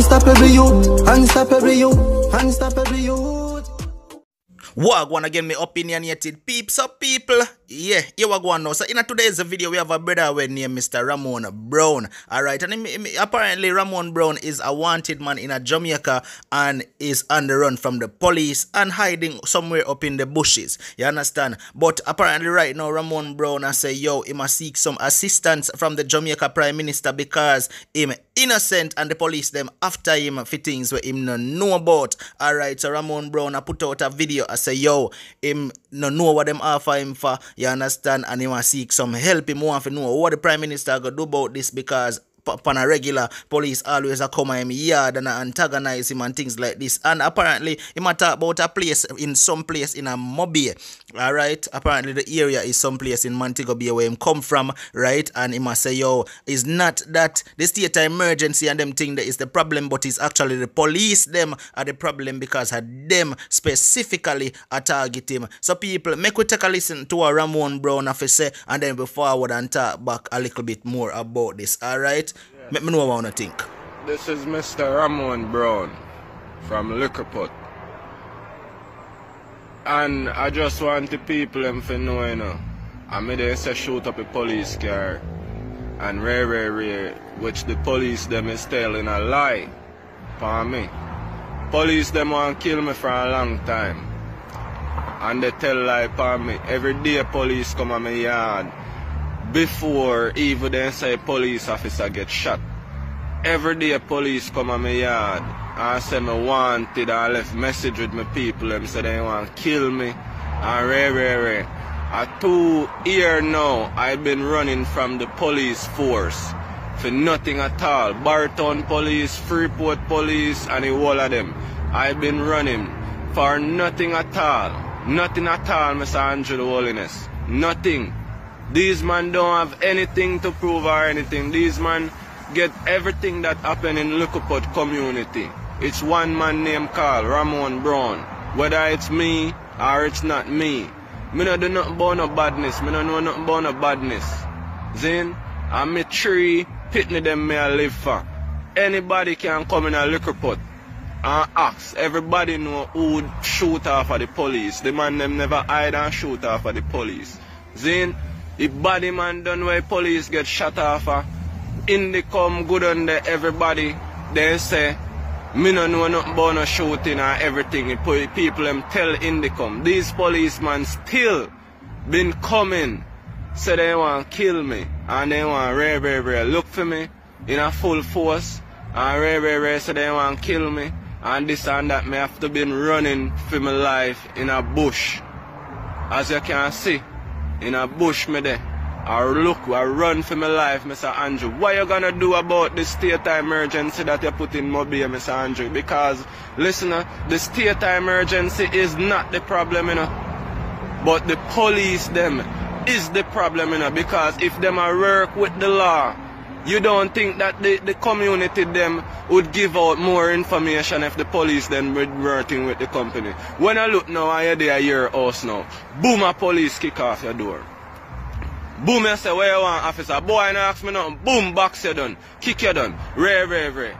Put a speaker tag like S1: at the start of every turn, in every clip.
S1: Unstoppable youth, unstoppable youth, unstoppable youth.
S2: Wagwan again, my opinionated peeps up people. Yeah, here we go now. So in today's video, we have a brother named Mr. Ramone Brown. Alright, and apparently Ramone Brown is a wanted man in Jamaica and is on the run from the police and hiding somewhere up in the bushes. You understand? But apparently right now, Ramone Brown I say, yo, he must seek some assistance from the Jamaica Prime Minister because him innocent and the police them after him for things where him no know about. Alright, so Ramone Brown I put out a video I say, yo, him no know what them offer him for. You understand? And he want to seek some help. Him want to know what the Prime Minister going to do about this because upon a regular, police always come in him yard and antagonize him and things like this. And apparently, he might talk about a place in some place in a Mobile. Alright, apparently the area is some place in Montego Bay where him come from, right? And he must say, yo, it's not that the state of emergency and them thing that is the problem, but it's actually the police them are the problem because them specifically target him. So people, make we take a listen to what Ramone Brown have to say and then we forward and talk back a little bit more about this, alright?
S3: Yeah.
S2: Let me know what I want to think.
S3: This is Mr. Ramone Brown from Liquorport. And I just want the people to know, you know, I made them say shoot up a police car and rare, which the police them is telling a lie for me. Police them want to kill me for a long time. And they tell lie for me. Every day police come on my yard. Before even they say police officer get shot. Every day police come on my yard and say me wanted. I left message with my people. Them say they want to kill me. And rare. A 2 years now I've been running from the police force for nothing at all. Barton police, Freeport police and the whole of them. I've been running for nothing at all. Nothing at all, Mr. Andrew Holness. Nothing. These men don't have anything to prove or anything. These men get everything that happen in Liquorport community. It's one man named called Ramone Brown. Whether it's me or it's not me. Me no do nothing about no badness. Me no know nothing about no badness. Zin, and me 3 pitney them me I live for. Anybody can come in a Liquorport and ask. Everybody know who would shoot off of the police. The man them never hide and shoot off of the police. Zin, if body man done where police get shot off of, in the come good under everybody, they say, me no know nothing about no shooting or everything. People them tell in the come. These policemen still been coming, say they want to kill me and they want rare look for me in a full force and rare say they want to kill me and this and that. Me have to been running for my life in a bush. As you can see, in a bush me there. I run for my life, Mr. Andrew. What you gonna do about the state of emergency that you put in Mobile, Mr. Andrew? Because, listen, the state of emergency is not the problem, you know. But the police, them, is the problem, you know. Because if them are work with the law, you don't think that the community, them, would give out more information if the police, then, were working with the company. When I look now, I hear your house now. Boom, a police kick off your door. Boom, I say, where you want, officer? Boy, no ask me nothing. Boom, box you done. Kick you done. Rare.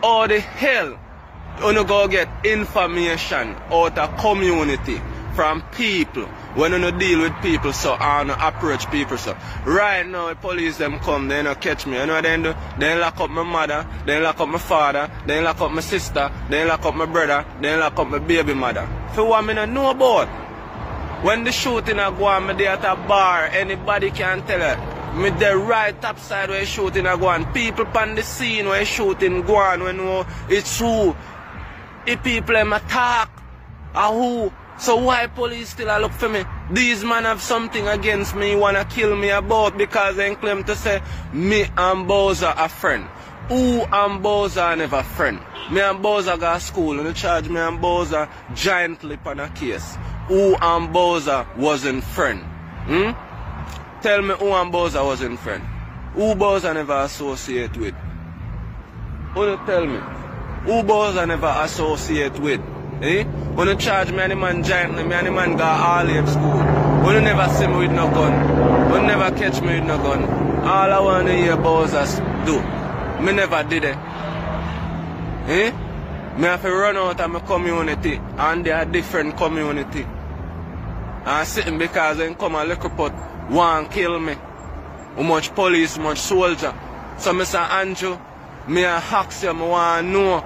S3: All the hell you go get information out of community from people when you deal with people so and approach people so. Right now, the police them come, they don't catch me. You know what they do? They lock up my mother, they lock up my father, they lock up my sister, they lock up my brother, they lock up my baby mother. For what me don't know about? When the shooting a go on, me there at a bar, anybody can tell it. Me there right top side where shooting a go on. People on the scene where shooting go on, when it's who. If people them attack, or who. So why police still a look for me? These men have something against me, wanna kill me about because they claim to say me and Bowser a friend. Who and Bowser never friend? Me and Bowser go to school and they charge me and Bowser giantly on a case. Who and Bowser wasn't friend? Tell me who and Bowser wasn't friend. Who Bowser never associate with? Who you tell me? Who Bowser never associate with? When you charge me and the man giantly, me and the man go all in school. When you never see me with no gun. When you never catch me with no gun. All I want to hear Bowser do. Me never did it. Eh? Me have to run out of my community and they are different community. And sitting because they come a little pot want kill me. How much police, much soldier. So Mr. Andrew, me a ask you, I want to know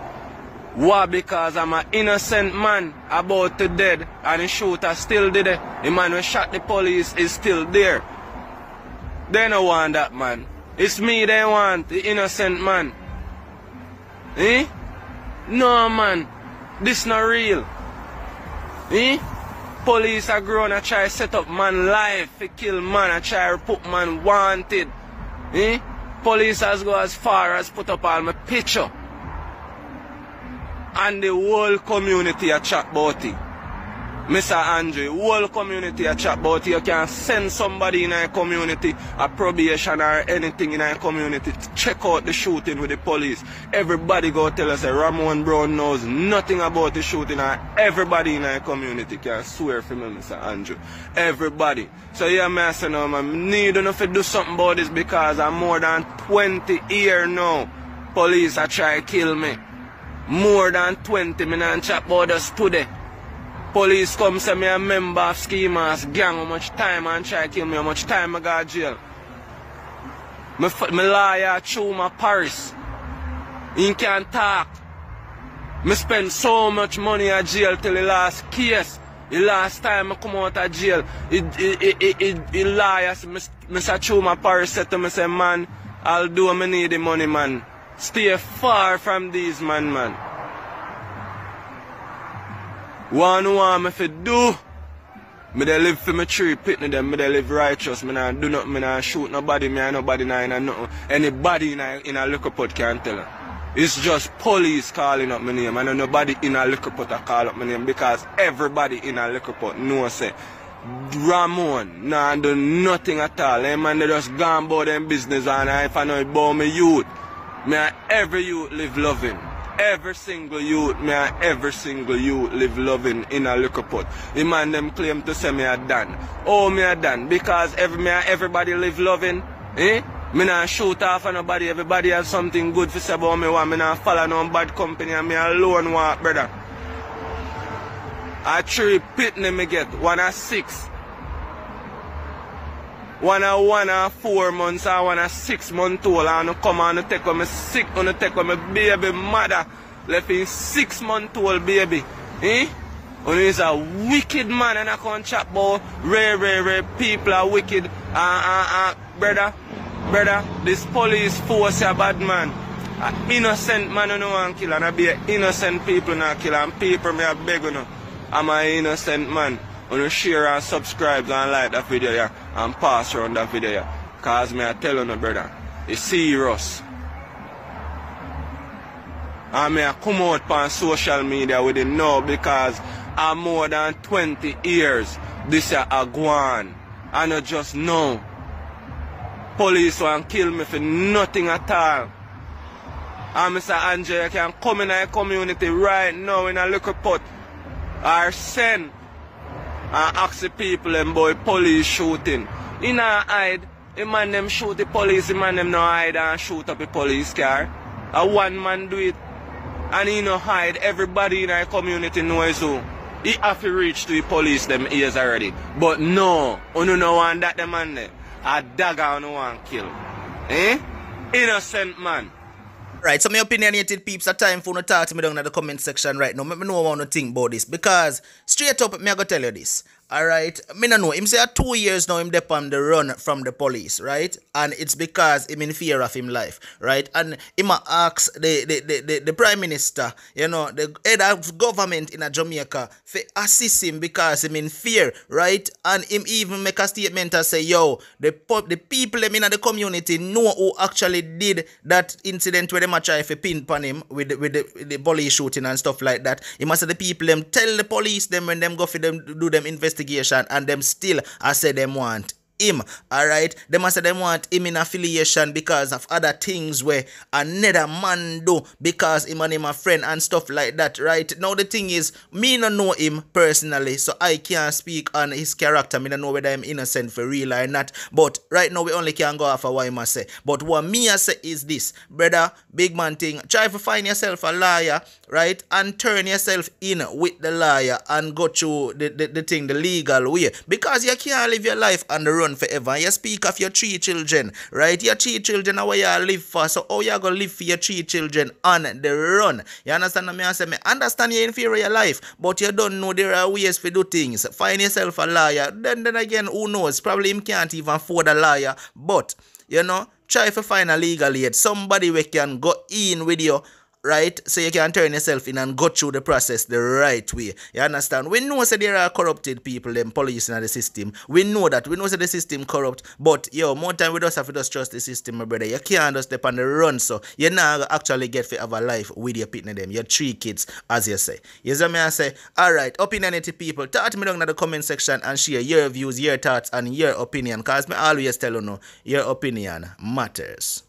S3: why, because I'm an innocent man about to dead and the shooter still did it. The man who shot the police is still there. They don't want that man. It's me they want, the innocent man. Eh? No man, this not real. Eh? Police are grown and try to set up man life to kill man and try to put man wanted. Eh? Police has go as far as put up all my picture. And the whole community a chat about it. Mr. Andre, whole community a chat about it. You can send somebody in our community, a probation or anything in our community to check out the shooting with the police. Everybody go tell us that Ramone Brown knows nothing about the shooting, and everybody in our community can swear for me, Mr. Andrew. Everybody. So yeah, man, I say no, man, need enough to do something about this because I'm more than 20 years now. Police are trying to kill me. More than 20, me not chat about us today. Police come say me a member of schemers, gang, how much time and try to kill me, how much time I got jail. Me lawyer through my Paris. He can't talk. Me spend so much money at jail till the last case. The last time I come out of jail, the lawyer, Mr. Chuma Paris said to me, say, man, I'll do what I need the money, man. Stay far from these man. One me fi do. Me dey live for my tree, pitney them, me dey live righteous, me nah do nothing, me nah shoot nobody, me and nobody nah in nothing. Anybody in a liquor pot can tell her. It's just police calling up my name, and nobody in a liquor pot a call up my name because everybody in a liquor pot knows say Ramone nah do nothing at all. Them man they just gone about them business, and if I know about me youth, me and every youth live loving. Every single youth, me and every single youth live loving in a liquor pot. The man them claim to say me a done. Oh, me a done because everybody live loving. Eh? Me not shoot off on nobody. Everybody has something good to say about me. Me not follow no bad company and me alone walk, brother. I 3 pitney me get, 1 or 6. 1 or 4 months or 1 or 6 months old, and I come and take me sick, and take my baby mother left in 6 months old baby. Eh? And he's a wicked man, and I can't chat about rare people are wicked. Brother, this police force a bad man. An innocent man who no want kill, and I be innocent people not kill, and people me a beg you know. I'm an innocent man. You share and subscribe and like that video yeah, and pass around that video yeah. Cause me I tell you no brother, it's serious. And me I come out on social media with it now because I'm more than 20 years. This is a go on. I not just know. Police want kill me for nothing at all. And Mr. Andre can come in our community right now in a little pot or send and ask the people them boy police shooting. He not hide. The man them shoot the police, the man them no hide and shoot up the police car. A one man do it. And he no hide. Everybody in our community knows who. He have to reach to the police them ears already. But no, you no want that the man there. A dagger no want kill. Eh? Innocent man.
S2: Right, so my opinionated peeps, a time for you to talk to me down in the comment section right now. Let me know what you think about this. Because, straight up, me I go tell you this. Alright, me no know. Him say 2 years now him dep on the run from the police, right? And it's because him in fear of him life, right? And him ask the Prime Minister, you know, the head of government in Jamaica to assist him because him in fear, right? And him even make a statement and say, yo, the people them in the community know who actually did that incident where they try to pin upon him with the police shooting and stuff like that. He must say the people them tell the police them when them go for them do them investigation and them still I say them want him. Alright, they must say they want him in affiliation because of other things where another man do because him and him a friend and stuff like that, right? Now the thing is, me no know him personally, so I can't speak on his character. Me no know whether I'm innocent for real or not. But right now we only can go off of what him a say. But what me a say is this, brother, big man thing, try to find yourself a lawyer, right? And turn yourself in with the lawyer and go through the thing the legal way. Because you can't live your life on the run forever. You speak of your 3 children, right? Your 3 children are where you live for. So how you gonna live for your 3 children on the run? You understand what I say? Me understand you in fear of your life, but you don't know there are ways to do things. Find yourself a lawyer. Then again, who knows? Probably him can't even afford a lawyer. But, you know, try to find a legal aid. Somebody we can go in with you, right? So you can turn yourself in and go through the process the right way. You understand? We know that there are corrupted people, them police in the system. We know that. We know that the system corrupt. But, yo, more time we just have to just trust the system, my brother. You can't just step on the run, so you not actually get to have a life with your pitney them. Your 3 kids, as you say. You see me I say? Alright, opinionated people, talk me down in the comment section and share your views, your thoughts, and your opinion. Because me always tell you, your opinion matters.